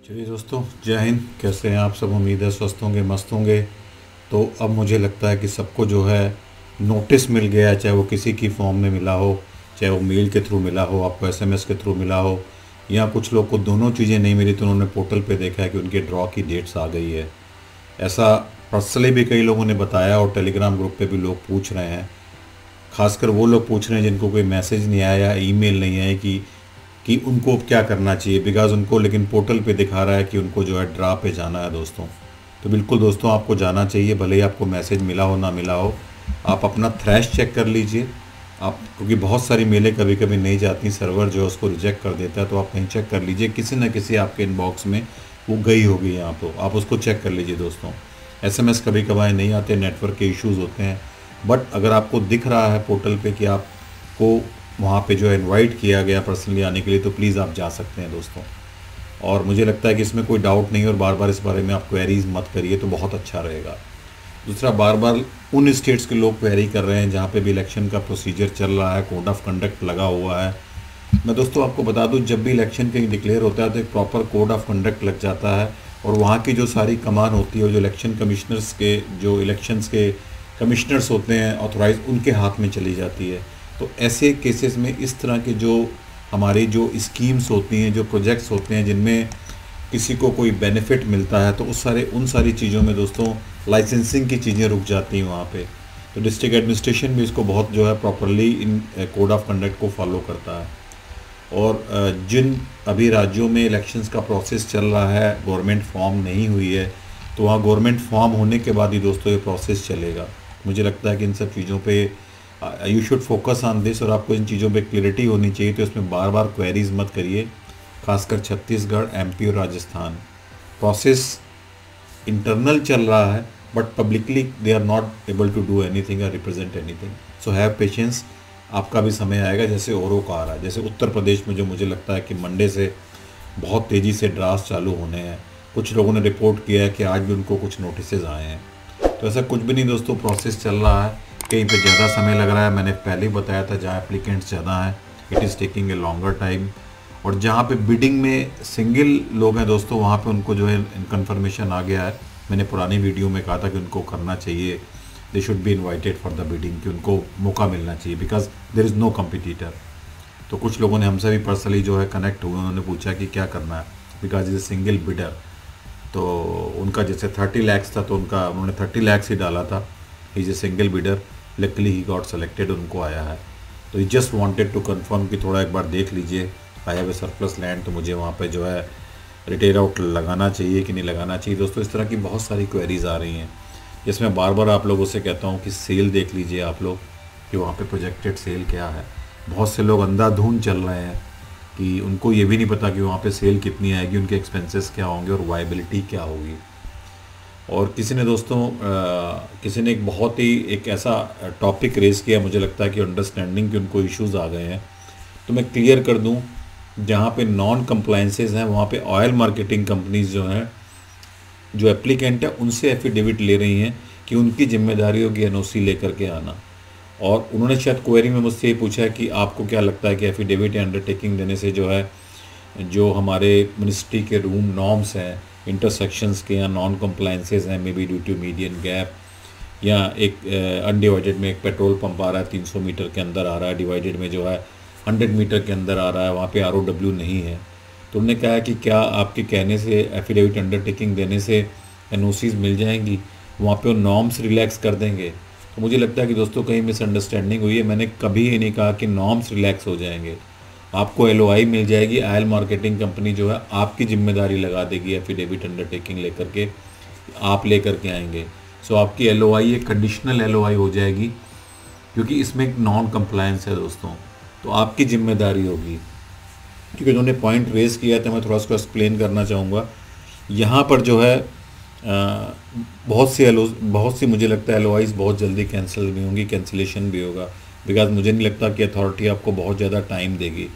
चलिए दोस्तों, जय हिंद। कैसे हैं आप सब? उम्मीद है स्वस्थ होंगे, मस्त होंगे। तो अब मुझे लगता है कि सबको जो है नोटिस मिल गया है, चाहे वो किसी की फॉर्म में मिला हो, चाहे वो मेल के थ्रू मिला हो, आपको एसएमएस के थ्रू मिला हो, या कुछ लोग को दोनों चीज़ें नहीं मिली तो उन्होंने पोर्टल पे देखा है कि उनके ड्रॉ की डेट्स आ गई है। ऐसा पर्सनली भी कई लोगों ने बताया और टेलीग्राम ग्रुप पे भी लोग पूछ रहे हैं। खासकर वो लोग पूछ रहे हैं जिनको कोई मैसेज नहीं आया, ईमेल नहीं आया कि उनको अब क्या करना चाहिए, बिकॉज़ उनको लेकिन पोर्टल पे दिखा रहा है कि उनको जो है ड्रा पे जाना है दोस्तों। तो बिल्कुल दोस्तों, आपको जाना चाहिए, भले ही आपको मैसेज मिला हो ना मिला हो। आप अपना थ्रैश चेक कर लीजिए आप, क्योंकि बहुत सारी मेलें कभी कभी नहीं जाती, सर्वर जो है उसको रिजेक्ट कर देता है। तो आप कहीं चेक कर लीजिए, किसी न किसी आपके इनबॉक्स में वो गई होगी यहाँ पर, आप उसको चेक कर लीजिए दोस्तों। एसएमएस कभी कभार नहीं आते, नेटवर्क के इश्यूज़ होते हैं, बट अगर आपको दिख रहा है पोर्टल पे कि आपको वहाँ पे जो है इनवाइट किया गया पर्सनली आने के लिए, तो प्लीज़ आप जा सकते हैं दोस्तों। और मुझे लगता है कि इसमें कोई डाउट नहीं है, और बार बार इस बारे में आप क्वेरीज मत करिए तो बहुत अच्छा रहेगा। दूसरा, बार बार उन स्टेट्स के लोग क्वेरी कर रहे हैं जहाँ पे भी इलेक्शन का प्रोसीजर चल रहा है, कोड ऑफ कंडक्ट लगा हुआ है। मैं दोस्तों आपको बता दूं, जब भी इलेक्शन कहीं डिक्लेयर होता है तो एक प्रॉपर कोड ऑफ कंडक्ट लग जाता है, और वहाँ की जो सारी कमान होती है, जो इलेक्शन कमिश्नर्स के, जो इलेक्शंस के कमिश्नर्स होते हैं ऑथोराइज, उनके हाथ में चली जाती है। तो ऐसे केसेस में इस तरह के जो हमारी जो स्कीम्स होती हैं, जो प्रोजेक्ट्स होते हैं जिनमें किसी को कोई बेनिफिट मिलता है, तो उन सारी चीज़ों में दोस्तों लाइसेंसिंग की चीज़ें रुक जाती हैं वहाँ पे। तो डिस्ट्रिक्ट एडमिनिस्ट्रेशन भी इसको बहुत जो है properly in code of conduct को फॉलो करता है। और जिन अभी राज्यों में इलेक्शंस का प्रोसेस चल रहा है, गवर्नमेंट फॉर्म नहीं हुई है, तो वहाँ गवर्नमेंट फॉर्म होने के बाद ही दोस्तों ये प्रोसेस चलेगा। मुझे लगता है कि इन सब चीज़ों पे you should focus on this, और आपको इन चीज़ों पे क्लियरिटी होनी चाहिए। तो इसमें बार बार क्वेरीज मत करिए, खासकर छत्तीसगढ़, एमपी और राजस्थान। प्रोसेस इंटरनल चल रहा है, but publicly they are not able to do anything और represent anything. So have patience, आपका भी समय आएगा। जैसे औरों का आ रहा है, जैसे उत्तर प्रदेश में जो मुझे लगता है कि मंडे से बहुत तेज़ी से ड्राफ्ट चालू होने हैं। कुछ लोगों ने रिपोर्ट किया है कि आज भी उनको कुछ नोटिस आए हैं। तो ऐसा कुछ भी नहीं दोस्तों, प्रोसेस चल रहा है। कहीं पे ज़्यादा समय लग रहा है, मैंने पहले ही बताया था, जहाँ एप्लीकेंट्स ज़्यादा हैं it is taking a longer time. और जहाँ पे बिडिंग में सिंगल लोग हैं दोस्तों, वहाँ पे उनको जो है कन्फर्मेशन आ गया है। मैंने पुरानी वीडियो में कहा था कि उनको करना चाहिए, they should be invited for the bidding, कि उनको मौका मिलना चाहिए, because there is no competitor. तो कुछ लोगों ने हमसे भी पर्सनली जो है कनेक्ट हुए, उन्होंने पूछा कि क्या करना है, because is a single bidder. तो उनका जैसे 30 लाख था, तो उन्होंने 30 लाख ही डाला था। Is a single bidder, luckily he got selected, उनको आया है। तो ही जस्ट वांटेड टू कंफर्म कि थोड़ा एक बार देख लीजिए, I have a surplus land, तो मुझे वहाँ पे जो है रिटेल आउट लगाना चाहिए कि नहीं लगाना चाहिए। दोस्तों इस तरह की बहुत सारी क्वेरीज आ रही हैं, जिसमें बार बार आप लोगों से कहता हूँ कि सेल देख लीजिए आप लोग, कि वहाँ पे प्रोजेक्टेड सेल क्या है। बहुत से लोग अंधाधुंध चल रहे हैं कि उनको ये भी नहीं पता कि वहाँ पे सेल कितनी आएगी, उनके एक्सपेंसेस क्या होंगे और वायबिलिटी क्या होगी। और किसी ने दोस्तों किसी ने एक बहुत ही एक ऐसा टॉपिक रेज़ किया, मुझे लगता है कि अंडरस्टैंडिंग के उनको इश्यूज़ आ गए हैं। तो मैं क्लियर कर दूं, जहाँ पे नॉन कंप्लाइंसेस हैं वहाँ पे ऑयल मार्केटिंग कंपनीज जो हैं, जो एप्लीकेंट है, उनसे एफिडेविट ले रही हैं कि उनकी जिम्मेदारी होगी एनओसी लेकर के आना। और उन्होंने शायद क्वेरी में मुझसे ये पूछा है कि आपको क्या लगता है कि एफिडेविट या अंडरटेकिंग देने से जो है, जो हमारे मिनिस्ट्री के रूम नॉर्म्स हैं, इंटरसेक्शंस के या नॉन कंप्लाइंसेस हैं, may be due to median gap, या एक अनडिवाइडेड में एक पेट्रोल पंप आ रहा है 300 मीटर के अंदर आ रहा है, डिवाइडेड में जो है 100 मीटर के अंदर आ रहा है, वहाँ पे ROW नहीं है। तो उन्होंने कहा कि क्या आपके कहने से, एफिडेविट अंडरटेकिंग देने से एनओसीज मिल जाएंगी, वहाँ पे वो नॉर्म्स रिलैक्स कर देंगे। तो मुझे लगता है कि दोस्तों कहीं मिसअंडरस्टैंडिंग हुई है। मैंने कभी ये नहीं कहा कि नॉर्म्स रिलैक्स हो जाएंगे। आपको LOI मिल जाएगी, ऑयल मार्केटिंग कंपनी जो है आपकी जिम्मेदारी लगा देगी, एफिडेविट अंडरटेकिंग लेकर के आप लेकर के आएंगे। सो आपकी LOI एक कंडीशनल LOI हो जाएगी, क्योंकि इसमें एक नॉन कंप्लायंस है दोस्तों, तो आपकी जिम्मेदारी होगी। क्योंकि उन्होंने पॉइंट रेज़ किया था, मैं थोड़ा उसको एक्सप्लेन करना चाहूँगा। यहाँ पर जो है बहुत सी मुझे लगता है LOIs बहुत जल्दी कैंसिल भी होंगी, कैंसिलेशन भी होगा, बिकॉज मुझे नहीं लगता कि अथॉरिटी आपको बहुत ज़्यादा टाइम देगी।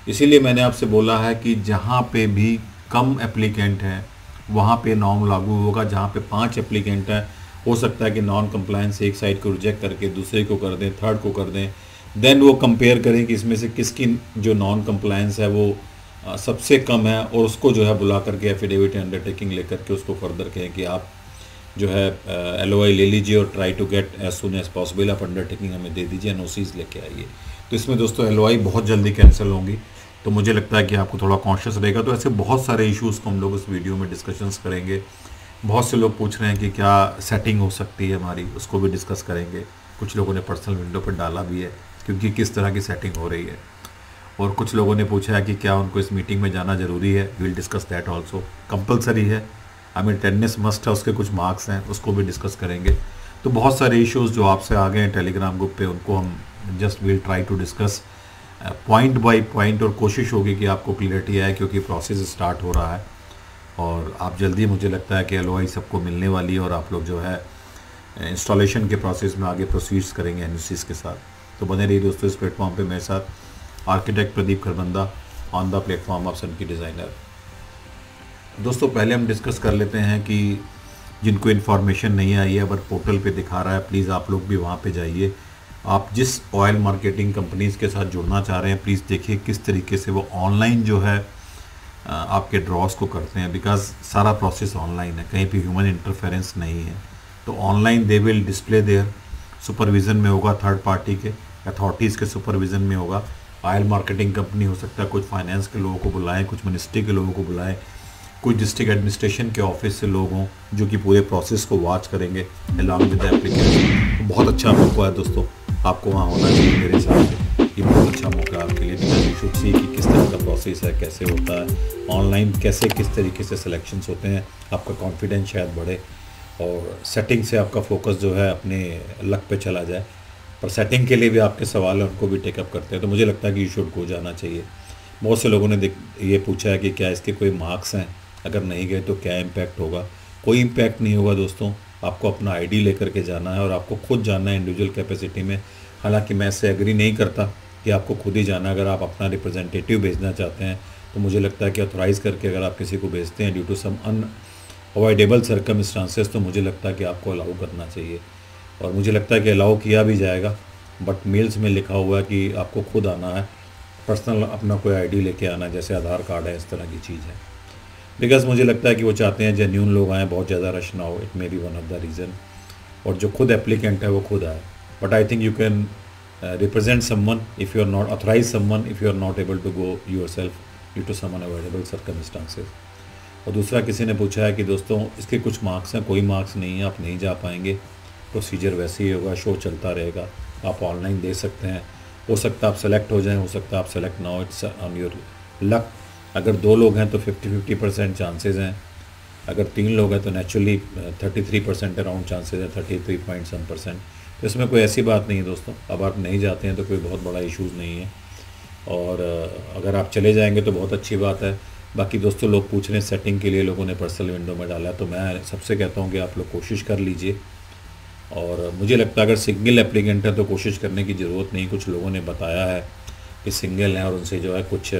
इसीलिए मैंने आपसे बोला है कि जहाँ पे भी कम एप्लीकेंट हैं वहाँ पे नॉर्म लागू होगा। जहाँ पे 5 एप्लीकेंट हैं, हो सकता है कि नॉन कंप्लायंस एक साइड को रिजेक्ट करके दूसरे को कर दें, थर्ड को कर दें, देन वो कंपेयर करें कि इसमें से किसकी जो नॉन कंप्लायंस है वो सबसे कम है, और उसको जो है बुला करके एफिडेविट अंडरटेकिंग लेकर के उसको फर्दर कहें कि आप जो है LOI ले लीजिए और try to get as soon as possible, आप अंडरटेकिंग हमें दे दीजिए, NOCs लेके आइए। तो इसमें दोस्तों LOI बहुत जल्दी कैंसिल होंगी, तो मुझे लगता है कि आपको थोड़ा कॉन्शियस रहेगा। तो ऐसे बहुत सारे इश्यूज़ को हम लोग इस वीडियो में डिस्कशंस करेंगे। बहुत से लोग पूछ रहे हैं कि क्या सेटिंग हो सकती है हमारी, उसको भी डिस्कस करेंगे। कुछ लोगों ने पर्सनल विंडो पर डाला भी है क्योंकि किस तरह की सेटिंग हो रही है, और कुछ लोगों ने पूछा है कि क्या उनको इस मीटिंग में जाना ज़रूरी है। Will discuss that also. Compulsory है, आई मीन अटेंडेंस मस्ट है, उसके कुछ मार्क्स हैं, उसको भी डिस्कस करेंगे। तो बहुत सारे इश्यूज़ जो आपसे आ गए हैं टेलीग्राम ग्रुप पे, उनको हम just will try to discuss point by point, और कोशिश होगी कि आपको क्लियरिटी आए क्योंकि प्रोसेस स्टार्ट हो रहा है और आप जल्दी, मुझे लगता है कि LOI सबको मिलने वाली है और आप लोग जो है इंस्टॉलेशन के प्रोसेस में आगे प्रोसीड्स करेंगे NOCs के साथ। तो बने रहिए दोस्तों इस प्लेटफॉर्म पे मेरे साथ। Architect Pradeep Kharbanda on the platform of Sanki Designer. दोस्तों पहले हम डिस्कस कर लेते हैं कि जिनको इन्फॉर्मेशन नहीं आई है बट पोर्टल पे दिखा रहा है, प्लीज़ आप लोग भी वहाँ पे जाइए। आप जिस ऑयल मार्केटिंग कंपनीज़ के साथ जुड़ना चाह रहे हैं, प्लीज़ देखिए किस तरीके से वो ऑनलाइन जो है आपके ड्रॉस को करते हैं, बिकॉज सारा प्रोसेस ऑनलाइन है, कहीं पे ह्यूमन इंटरफेरेंस नहीं है। तो online they will display there, supervision में होगा, थर्ड पार्टी के अथॉरिटीज़ के सुपरविज़न में होगा। ऑयल मार्केटिंग कंपनी हो सकता है कुछ फाइनेंस के लोगों को बुलाएं, कुछ मिनिस्ट्री के लोगों को बुलाएं, कुछ डिस्ट्रिक्ट एडमिनिस्ट्रेशन के ऑफिस से लोग हों जो कि पूरे प्रोसेस को वॉच करेंगे अलॉन्ग विद द एप्लीकेशन। तो बहुत अच्छा मौका है दोस्तों, आपको वहाँ होना चाहिए मेरे हिसाब से। ये बहुत अच्छा मौका है आपके लिए, बिकॉज यू शुड सी कि किस तरह का प्रोसेस है, कैसे होता है ऑनलाइन, कैसे किस तरीके से सिलेक्शंस होते हैं, आपका कॉन्फिडेंस शायद बढ़े और सेटिंग से आपका फोकस जो है अपने लक पे चला जाए। पर सेटिंग के लिए भी आपके सवाल हैं, उनको भी टेकअप करते हैं। तो मुझे लगता है कि यू शुड गो, जाना चाहिए। बहुत से लोगों ने ये पूछा है कि क्या इसके कोई मार्क्स हैं, अगर नहीं गए तो क्या इम्पैक्ट होगा। कोई इम्पैक्ट नहीं होगा दोस्तों, आपको अपना ID लेकर के जाना है और आपको खुद जाना है इंडिविजुअल कैपेसिटी में। हालांकि मैं इससे एग्री नहीं करता कि आपको खुद ही जाना है। अगर आप अपना रिप्रेजेंटेटिव भेजना चाहते हैं तो मुझे लगता है कि ऑथोराइज़ करके अगर आप किसी को भेजते हैं due to some unavoidable circumstances, तो मुझे लगता है कि आपको अलाउ करना चाहिए। और मुझे लगता है कि अलाउ किया भी जाएगा, बट मेल्स में लिखा हुआ है कि आपको खुद आना है, पर्सनल अपना कोई ID लेके आना, जैसे आधार कार्ड है, इस तरह की चीज़ है। बिकॉज मुझे लगता है कि वो चाहते हैं जेन्यून लोग आएँ, बहुत ज़्यादा रश ना हो, it may be one of the reason. और जो खुद एप्लीकेंट है वो खुद आए, but I think you can represent someone if you are not authorise someone if you are not able to go yourself due to some unavoidable circumstances. और दूसरा किसी ने पूछा है कि दोस्तों इसके कुछ मार्क्स हैं, कोई मार्क्स नहीं है, आप नहीं जा पाएंगे, प्रोसीजर वैसे ही होगा, शो चलता रहेगा, आप ऑनलाइन दे सकते हैं। हो सकता है आप सेलेक्ट हो जाएं, हो सकता है आप सेलेक्ट ना हो, इट्स ऑन योर लक। अगर 2 लोग हैं तो 50-50% चांसेस हैं, अगर 3 लोग हैं तो नेचुरली 33% अराउंड चांसेस है, 33% तो इसमें कोई ऐसी बात नहीं है दोस्तों। अब आप नहीं जाते हैं तो कोई बहुत बड़ा इश्यूज़ नहीं है, और अगर आप चले जाएंगे तो बहुत अच्छी बात है। बाकी दोस्तों लोग पूछ रहे हैं सेटिंग के लिए, लोगों ने पर्सनल विंडो में डाला है, तो मैं सबसे कहता हूँ कि आप लोग कोशिश कर लीजिए। और मुझे लगता है अगर सिंगल एप्लीकेंट है तो कोशिश करने की ज़रूरत नहीं। कुछ लोगों ने बताया है कि सिंगल हैं और उनसे जो है कुछ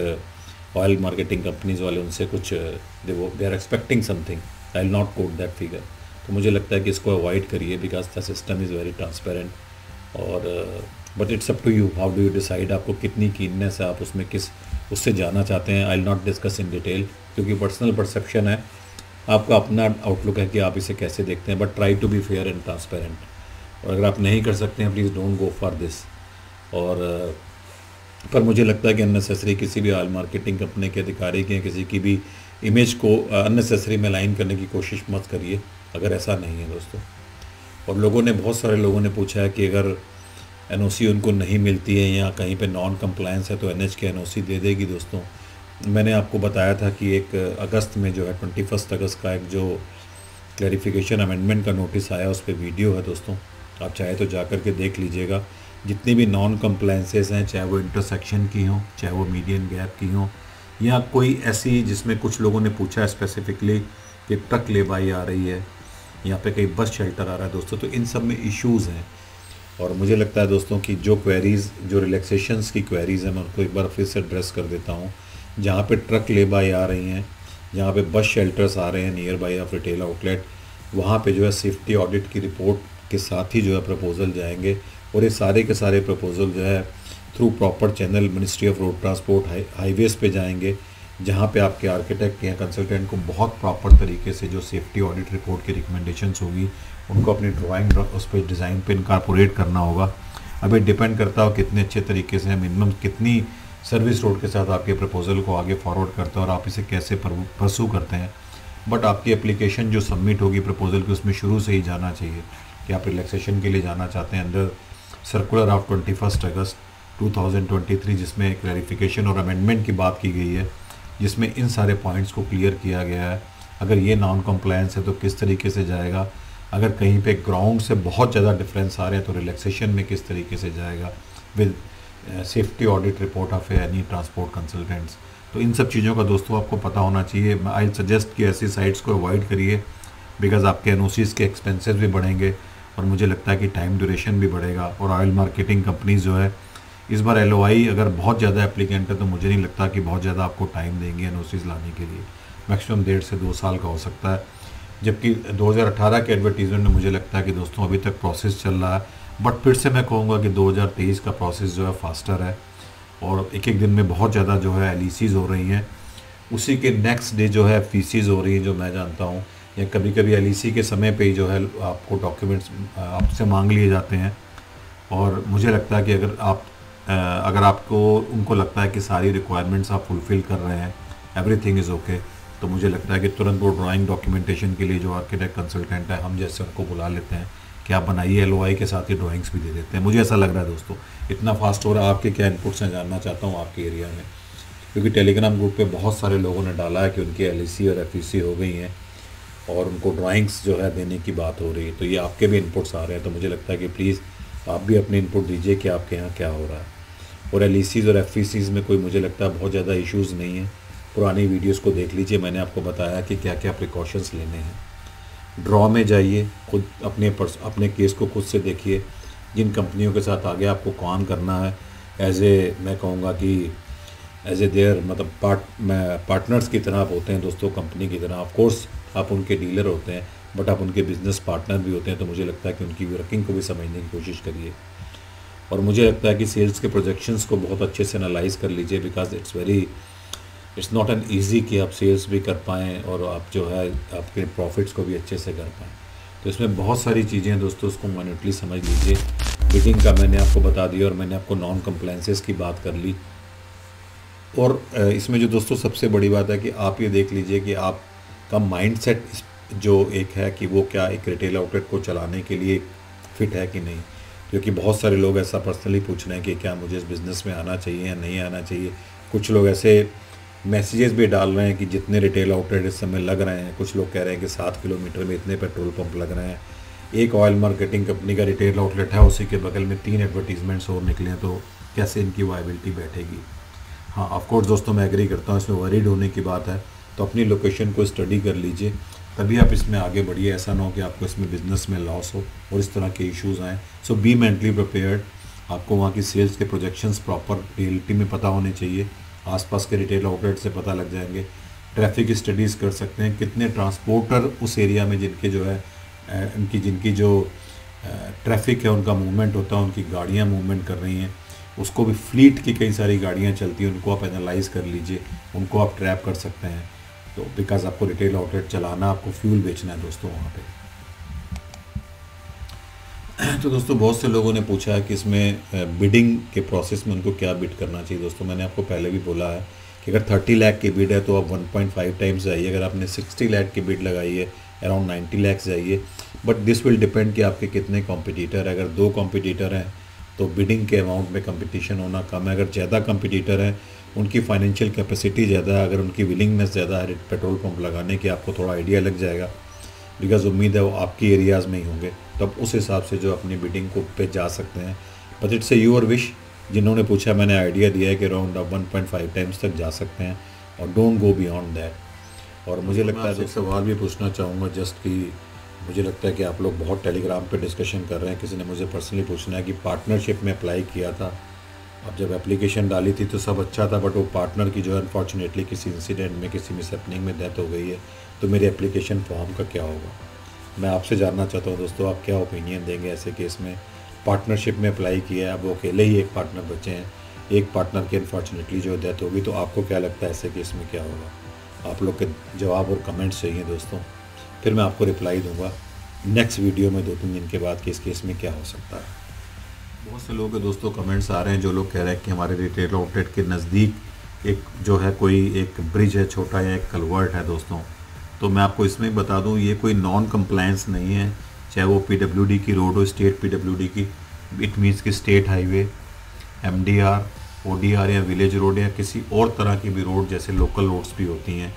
ऑयल मार्केटिंग कंपनीज़ वाले उनसे कुछ they are expecting something, I will not quote that figure. तो मुझे लगता है कि इसको अवॉइड करिए, because the system is very transparent. और but it's up to you, how do you decide, आपको कितनी कीननेस है, आप उसमें किस उससे जाना चाहते हैं। I will not discuss in detail, क्योंकि पर्सनल परसेप्शन है, आपका अपना आउटलुक है कि आप इसे कैसे देखते हैं, but try to be fair and transparent. और अगर आप नहीं कर सकते हैं, please don't go for this. और पर मुझे लगता है कि अननेसेसरी किसी भी ऑयल मार्केटिंग कंपनी के अधिकारी की किसी की भी इमेज को अननेसेसरी में लाइन करने की कोशिश मत करिए, अगर ऐसा नहीं है दोस्तों। और लोगों ने, बहुत सारे लोगों ने पूछा है कि अगर NOC उनको नहीं मिलती है या कहीं पे नॉन कंप्लायंस है तो NH के NOC दे देगी। दोस्तों मैंने आपको बताया था कि 1 अगस्त में जो है 21 अगस्त का एक जो क्लैरिफिकेशन अमेंडमेंट का नोटिस आया, उस पर वीडियो है दोस्तों, आप चाहे तो जा कर के देख लीजिएगा। जितनी भी नॉन कंप्लायंसेस हैं, चाहे वो इंटरसेक्शन की हों, चाहे वो मीडियन गैप की हों, या कोई ऐसी जिसमें कुछ लोगों ने पूछा है स्पेसिफिकली कि ट्रक लेबाई आ रही है, यहाँ पे कहीं बस शेल्टर आ रहा है दोस्तों, तो इन सब में इश्यूज़ हैं। और मुझे लगता है दोस्तों कि जो क्वेरीज़, जो रिलैक्सेशंस की क्वेरीज़ हैं, मैं उनको एक बार फिर से एड्रेस कर देता हूँ। जहाँ पे ट्रक लेबाई आ रही हैं, जहाँ पे बस शेल्टर्स आ रहे हैं near by of retail outlet, वहाँ पे जो है सेफ्टी ऑडिट की रिपोर्ट के साथ ही जो है प्रपोज़ल जाएंगे। और ये सारे के सारे प्रपोज़ल जो है through proper channel ministry of road transport highways पे जाएंगे, जहाँ पे आपके आर्किटेक्ट या कंसल्टेंट को बहुत प्रॉपर तरीके से जो सेफ्टी ऑडिट रिपोर्ट की रिकमेंडेशंस होगी उनको अपनी ड्राइंग उस पर डिज़ाइन पे इनकॉर्पोरेट करना होगा। अभी डिपेंड करता हो कितने अच्छे तरीके से मिनिमम कितनी सर्विस रोड के साथ आपके प्रपोजल को आगे फॉरवर्ड करते हैं और आप इसे कैसे परसू करते हैं। बट आपकी एप्लीकेशन जो सबमिट होगी प्रपोजल की उसमें शुरू से ही जाना चाहिए कि आप रिलैक्सेशन के लिए जाना चाहते हैं अंडर सर्कुलर ऑफ 21 अगस्त 2023, जिसमें क्लैरिफिकेशन और अमेंडमेंट की बात की गई है, जिसमें इन सारे पॉइंट्स को क्लियर किया गया है। अगर ये नॉन कम्प्लायंस है तो किस तरीके से जाएगा, अगर कहीं पे ग्राउंड से बहुत ज़्यादा डिफरेंस आ रहे हैं तो रिलैक्सेशन में किस तरीके से जाएगा with safety audit report of any transport consultants. तो इन सब चीज़ों का दोस्तों आपको पता होना चाहिए। आई सजेस्ट कि ऐसी साइट्स को अवॉइड करिए बिकॉज आपके एनओसीज़ के एक्सपेंसेस भी बढ़ेंगे और मुझे लगता है कि टाइम ड्यूरेशन भी बढ़ेगा। और ऑयल मार्केटिंग कंपनीज जो है इस बार LOI अगर बहुत ज़्यादा एप्लीकेंट है तो मुझे नहीं लगता कि बहुत ज़्यादा आपको टाइम देंगे एनओसीज़ लाने के लिए, मैक्सिमम 1.5 से 2 साल का हो सकता है। जबकि 2018 के एडवर्टीजमेंट में मुझे लगता है कि दोस्तों अभी तक प्रोसेस चल रहा है। बट फिर से मैं कहूँगा कि 2023 का प्रोसेस जो है फास्टर है और एक एक दिन में बहुत ज़्यादा जो है LECs हो रही हैं, उसी के नेक्स्ट डे जो है फीसीज हो रही है जो मैं जानता हूँ, या कभी कभी LEC के समय पे ही जो है आपको डॉक्यूमेंट्स आपसे मांग लिए जाते हैं। और मुझे लगता है कि अगर आपको उनको लगता है कि सारी रिक्वायरमेंट्स आप फुलफ़िल कर रहे हैं, एवरीथिंग इज़ ओके, तो मुझे लगता है कि तुरंत वो ड्राइंग डॉक्यूमेंटेशन के लिए जो आर्किटेक्ट कंसल्टेंट है हम जैसे उनको बुला लेते हैं कि आप बनाइए, LOI के साथ ही ड्राइंग्स भी दे देते हैं। मुझे ऐसा लग रहा है दोस्तों इतना फास्ट हो रहा है। आपके क्या इनपुट्स हैं जानना चाहता हूँ आपके एरिया में, क्योंकि टेलीग्राम ग्रुप पे बहुत सारे लोगों ने डाला है कि उनकी LEC और FEC हो गई हैं और उनको ड्राइंग्स जो है देने की बात हो रही है। तो ये आपके भी इनपुट्स आ रहे हैं, तो मुझे लगता है कि प्लीज़ आप भी अपने इनपुट दीजिए कि आपके यहाँ क्या हो रहा है। और LECs और FECs में कोई मुझे लगता है बहुत ज़्यादा इश्यूज़ नहीं है। पुरानी वीडियोस को देख लीजिए, मैंने आपको बताया कि क्या क्या प्रिकॉशंस लेने हैं। ड्रॉ में जाइए, खुद अपने केस को खुद से देखिए, जिन कंपनियों के साथ आगे आपको काम करना है मैं कहूँगा कि एज ए देयर मतलब पार्टनर्स की तरह आप होते हैं दोस्तों, कंपनी की तरह। ऑफ कोर्स आप उनके डीलर होते हैं बट आप उनके बिज़नेस पार्टनर भी होते हैं, तो मुझे लगता है कि उनकी वर्किंग को भी समझने की कोशिश करिए। और मुझे लगता है कि सेल्स के प्रोजेक्शंस को बहुत अच्छे से एनालाइज कर लीजिए because it's not an easy कि आप सेल्स भी कर पाएँ और आप जो है आपके प्रॉफिट्स को भी अच्छे से कर पाएँ। तो इसमें बहुत सारी चीज़ें हैं दोस्तों, उसको माइन्यूटली समझ लीजिए। बिडिंग का मैंने आपको बता दिया और मैंने आपको नॉन कंप्लायंसेस की बात कर ली। और इसमें जो दोस्तों सबसे बड़ी बात है कि आप ये देख लीजिए कि आपका माइंडसेट जो एक है कि वो क्या एक रिटेल आउटलेट को चलाने के लिए फिट है कि नहीं। क्योंकि बहुत सारे लोग ऐसा पर्सनली पूछ रहे हैं कि क्या मुझे इस बिज़नेस में आना चाहिए या नहीं आना चाहिए। कुछ लोग ऐसे मैसेजेस भी डाल रहे हैं कि जितने रिटेल आउटलेट इस समय लग रहे हैं, कुछ लोग कह रहे हैं कि 7 किलोमीटर में इतने पेट्रोल पंप लग रहे हैं। एक ऑयल मार्केटिंग कंपनी का रिटेल आउटलेट है, उसी के बगल में 3 एडवर्टीजमेंट्स और निकले, तो कैसे इनकी वायबिलिटी बैठेगी। हाँ ऑफकोर्स दोस्तों मैं एग्री करता हूँ, इसमें वरीड होने की बात है, तो अपनी लोकेशन को स्टडी कर लीजिए तभी आप इसमें आगे बढ़िए। ऐसा ना हो कि आपको इसमें बिज़नेस में लॉस हो और इस तरह के इश्यूज़ आएँ। सो बी मेंटली प्रिपेयर्ड। आपको वहाँ की सेल्स के प्रोजेक्शंस प्रॉपर रियलिटी में पता होने चाहिए, आसपास के रिटेल आउटलेट से पता लग जाएंगे। ट्रैफिक स्टडीज़ कर सकते हैं, कितने ट्रांसपोर्टर उस एरिया में जिनके जो है जिनकी जो ट्रैफिक है उनका मूवमेंट होता है, उनकी गाड़ियाँ मूवमेंट कर रही हैं, उसको भी फ्लीट की कई सारी गाड़ियाँ चलती हैं, उनको आप एनालाइज कर लीजिए, उनको आप ट्रैप कर सकते हैं। तो बिकॉज आपको रिटेल आउटलेट चलाना, आपको फ्यूल बेचना है दोस्तों वहाँ पे। तो दोस्तों बहुत से लोगों ने पूछा है कि इसमें बिडिंग के प्रोसेस में उनको क्या बिड करना चाहिए। दोस्तों मैंने आपको पहले भी बोला है कि अगर 30 लाख की बिड है तो आप 1.5 टाइम्स जाइए। अगर आपने 60 लाख की बिड लगाई है अराउंड 90 लाख जाइए। बट दिस विल डिपेंड कि आपके कितने कॉम्पिटिटर है। अगर 2 कॉम्पिटिटर हैं तो बिडिंग के अमाउंट में कंपटीशन होना कम है। अगर ज़्यादा कॉम्पिटिटर हैं, उनकी फाइनेंशियल कैपेसिटी ज़्यादा है, अगर उनकी विलिंगनेस ज़्यादा है पेट्रोल पंप लगाने की, आपको थोड़ा आइडिया लग जाएगा बिकॉज उम्मीद है वो आपकी एरियाज़ में ही होंगे, तब उस हिसाब से जो अपनी बिडिंग को पे जा सकते हैं। But it's a your wish. जिन्होंने पूछा मैंने आइडिया दिया है कि अराउंड आप 1.5 टाइम्स तक जा सकते हैं और डोंट गो बियॉन्ड दैट। और मुझे लगता है एक सवाल भी पूछना चाहूँगा जस्ट कि मुझे लगता है कि आप लोग बहुत टेलीग्राम पे डिस्कशन कर रहे हैं। किसी ने मुझे पर्सनली पूछना है कि पार्टनरशिप में अप्लाई किया था, अब जब एप्लीकेशन डाली थी तो सब अच्छा था, बट वो पार्टनर की जो है अनफॉर्चुनेटली किसी इंसिडेंट में, किसी मिसहैपनिंग में डेथ हो गई है, तो मेरे एप्लीकेशन फॉर्म का क्या होगा। मैं आपसे जानना चाहता हूँ दोस्तों आप क्या ओपिनियन देंगे ऐसे केस में। पार्टनरशिप में अप्लाई किया है, अब वो अकेले ही एक पार्टनर बचे हैं, एक पार्टनर की अनफॉर्चुनेटली जो डेथ होगी, तो आपको क्या लगता है ऐसे केस में क्या होगा? आप लोग के जवाब और कमेंट्स चाहिए दोस्तों, फिर मैं आपको रिप्लाई दूंगा नेक्स्ट वीडियो में 2-3 दिन के बाद कि इस केस में क्या हो सकता है। बहुत से लोगों के दोस्तों कमेंट्स आ रहे हैं जो लोग कह रहे हैं कि हमारे रिटेल आउटलेट के नज़दीक एक जो है कोई एक ब्रिज है छोटा या एक कलवर्ट है दोस्तों। तो मैं आपको इसमें बता दूं, ये कोई नॉन कंप्लायंस नहीं है, चाहे वो पीडब्ल्यूडी की रोड हो, स्टेट पीडब्ल्यूडी की, इट मीन्स कि स्टेट हाईवे, एमडीआर, ओडीआर या विलेज रोड या किसी और तरह की भी रोड, जैसे लोकल रोड्स भी होती हैं,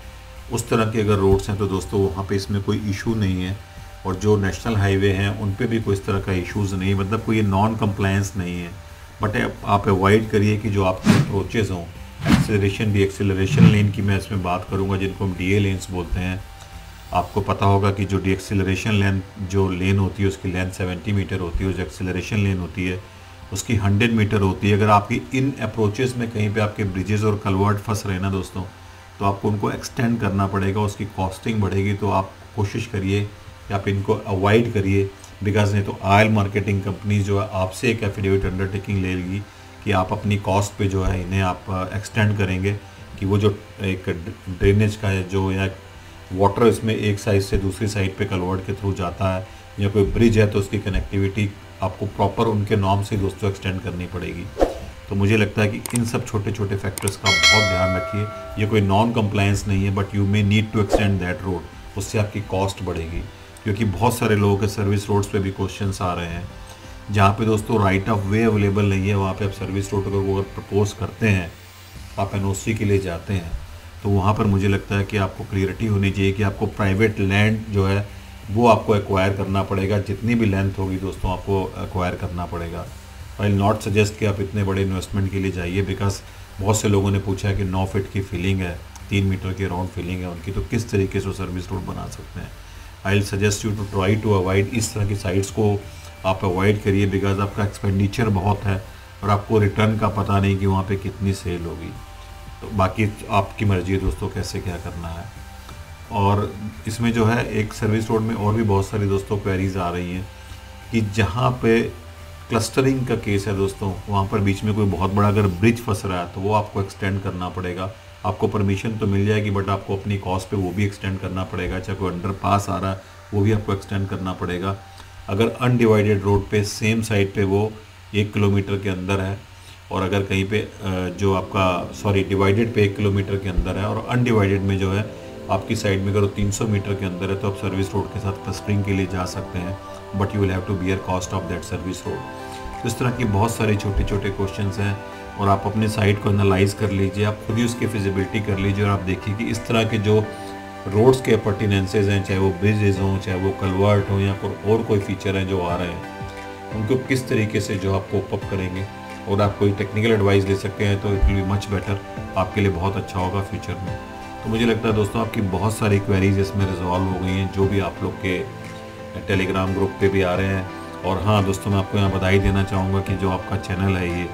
उस तरह के अगर रोड्स हैं तो दोस्तों वहाँ पे इसमें कोई इशू नहीं है। और जो नेशनल हाईवे हैं उन पे भी कोई इस तरह का इश्यूज़ नहीं, मतलब कोई नॉन कंप्लायंस नहीं है। बट आप अवॉइड करिए कि जो आपके अप्रोचेज़ हों, एक्सेलरेशन लेन की मैं इसमें बात करूँगा, जिनको हम डीए लेन्स बोलते हैं। आपको पता होगा कि जो एक्सेलरेशन लेन होती है उसकी लेंथ 70 मीटर होती है, और जो एक्सेलरेशन लेन होती है उसकी 100 मीटर होती है। अगर आपकी इन अप्रोचेज़ में कहीं पे आपके ब्रिजेज़ और कलवर्ट फंस रहे ना दोस्तों, तो आपको उनको एक्सटेंड करना पड़ेगा, उसकी कॉस्टिंग बढ़ेगी। तो आप कोशिश करिए कि आप इनको अवॉइड करिए, बिकॉज नहीं तो ऑयल मार्केटिंग कंपनी जो है आपसे एक एफिडेविट अंडरटेकिंग ले लेगी कि आप अपनी कॉस्ट पे जो है इन्हें आप एक्सटेंड करेंगे, कि वो जो एक ड्रेनेज का है जो या वाटर इसमें एक साइड से दूसरी साइड पे कलवर्ट के थ्रू जाता है, या कोई ब्रिज है तो उसकी कनेक्टिविटी आपको प्रॉपर उनके नॉर्म से दोस्तों एक्सटेंड करनी पड़ेगी। तो मुझे लगता है कि इन सब छोटे छोटे फैक्टर्स का बहुत ध्यान रखिए। ये कोई नॉन कंप्लायंस नहीं है, but you may need to extend that road, उससे आपकी कॉस्ट बढ़ेगी। क्योंकि बहुत सारे लोगों के सर्विस रोड्स पे भी क्वेश्चंस आ रहे हैं, जहाँ पे दोस्तों राइट ऑफ वे अवेलेबल नहीं है, वहाँ पे आप सर्विस रोड अगर प्रपोज करते हैं, आप एनओसी के लिए जाते हैं, तो वहाँ पर मुझे लगता है कि आपको क्लियरिटी होनी चाहिए कि आपको प्राइवेट लैंड जो है वो आपको एक्वायर करना पड़ेगा। जितनी भी लेंथ होगी दोस्तों आपको एक्वायर करना पड़ेगा। आई विल नॉट सजेस्ट कि आप इतने बड़े इन्वेस्टमेंट के लिए जाइए, बिकॉज बहुत से लोगों ने पूछा है कि 9 फीट की फिलिंग है, 3 मीटर की राउंड फिलिंग है उनकी, तो किस तरीके से सर्विस रोड बना सकते हैं। I will suggest you to try to avoid इस तरह की साइट्स को आप अवॉइड करिए, बिकॉज आपका एक्सपेंडिचर बहुत है और आपको रिटर्न का पता नहीं कि वहाँ पे कितनी सेल होगी। तो बाकी आपकी मर्जी है दोस्तों कैसे क्या करना है। और इसमें जो है एक सर्विस रोड में और भी बहुत सारी दोस्तों क्वेरीज आ रही हैं कि जहाँ पे क्लस्टरिंग का केस है दोस्तों, वहाँ पर बीच में कोई बहुत बड़ा अगर ब्रिज फंस रहा है तो वो आपको एक्सटेंड करना पड़ेगा। आपको परमिशन तो मिल जाएगी, बट आपको अपनी कॉस्ट पे वो भी एक्सटेंड करना पड़ेगा। चाहे कोई अंडर पास आ रहा है वो भी आपको एक्सटेंड करना पड़ेगा। अगर अनडिवाइडेड रोड पे सेम साइड पे वो 1 किलोमीटर के अंदर है, और अगर कहीं पे जो आपका डिवाइडेड पे 1 किलोमीटर के अंदर है और अनडिवाइडेड में जो है आपकी साइड में अगर 300 मीटर के अंदर है, तो आप सर्विस रोड के साथ क्लस्टरिंग के लिए जा सकते हैं, but you will have to bear cost of that service road. तो इस तरह की बहुत सारे छोटे छोटे क्वेश्चंस हैं, और आप अपने साइट को एनालाइज कर लीजिए, आप खुद ही उसकी फिजिबिलिटी कर लीजिए, और आप देखिए कि इस तरह के जो रोड्स के अपॉर्टिनेंसेज हैं, चाहे वो ब्रिजेज हों, चाहे वो कलवर्ट हों, या और कोई फीचर हैं जो आ रहे हैं, उनको किस तरीके से जो आप कोप अप करेंगे। और आप कोई टेक्निकल एडवाइस ले सकते हैं तो it will be much better, आपके लिए बहुत अच्छा होगा फ्यूचर में। तो मुझे लगता है दोस्तों आपकी बहुत सारी क्वेरीज इसमें रिजॉल्व हो गई हैं, जो भी आप लोग के टेलीग्राम ग्रुप पे भी आ रहे हैं। और हाँ दोस्तों, मैं आपको यहाँ बधाई देना चाहूँगा कि जो आपका चैनल है ये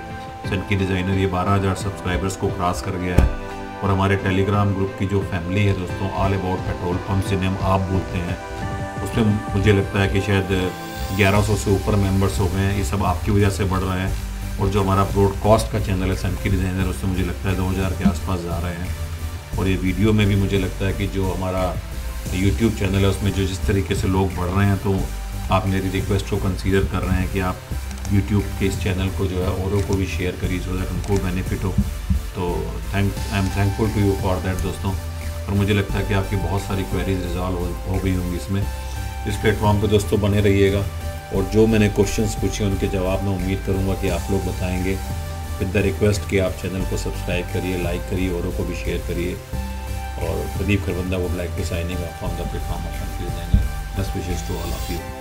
सनकी डिज़ाइनर, ये 12,000 सब्सक्राइबर्स को क्रॉस कर गया है। और हमारे टेलीग्राम ग्रुप की जो फैमिली है दोस्तों, ऑल अबाउट पेट्रोल पम्प जिन्हें हम आप बोलते हैं, उसमें मुझे लगता है कि शायद 1100 से ऊपर मेंबर्स हो गए हैं। ये सब आपकी वजह से बढ़ रहे हैं। और जो हमारा ब्रॉडकास्ट का चैनल है सनकी डिज़ाइनर, उसमें मुझे लगता है 2000 के आसपास जा रहे हैं। और ये वीडियो में भी मुझे लगता है कि जो हमारा यूट्यूब चैनल है उसमें जो जिस तरीके से लोग बढ़ रहे हैं, तो आप मेरी रिक्वेस्ट को कंसीडर कर रहे हैं कि आप यूट्यूब के इस चैनल को जो है औरों को भी शेयर करिए, सो दैट उनको बेनिफिट हो। तो I am thankful to you for that दोस्तों। और मुझे लगता है कि आपकी बहुत सारी क्वेरीज रिजॉल्व हो गई होंगी इसमें। इस प्लेटफॉर्म पे दोस्तों बने रहिएगा, और जो मैंने क्वेश्चंस पूछे उनके जवाब मैं उम्मीद करूँगा कि आप लोग बताएंगे, विद द रिक्वेस्ट कि आप चैनल को सब्सक्राइब करिए, लाइक करिए, औरों को भी शेयर करिए। और Pradeep Kharbanda would like to signing off on the platform of Sanki Designer. Best wishes to all of you.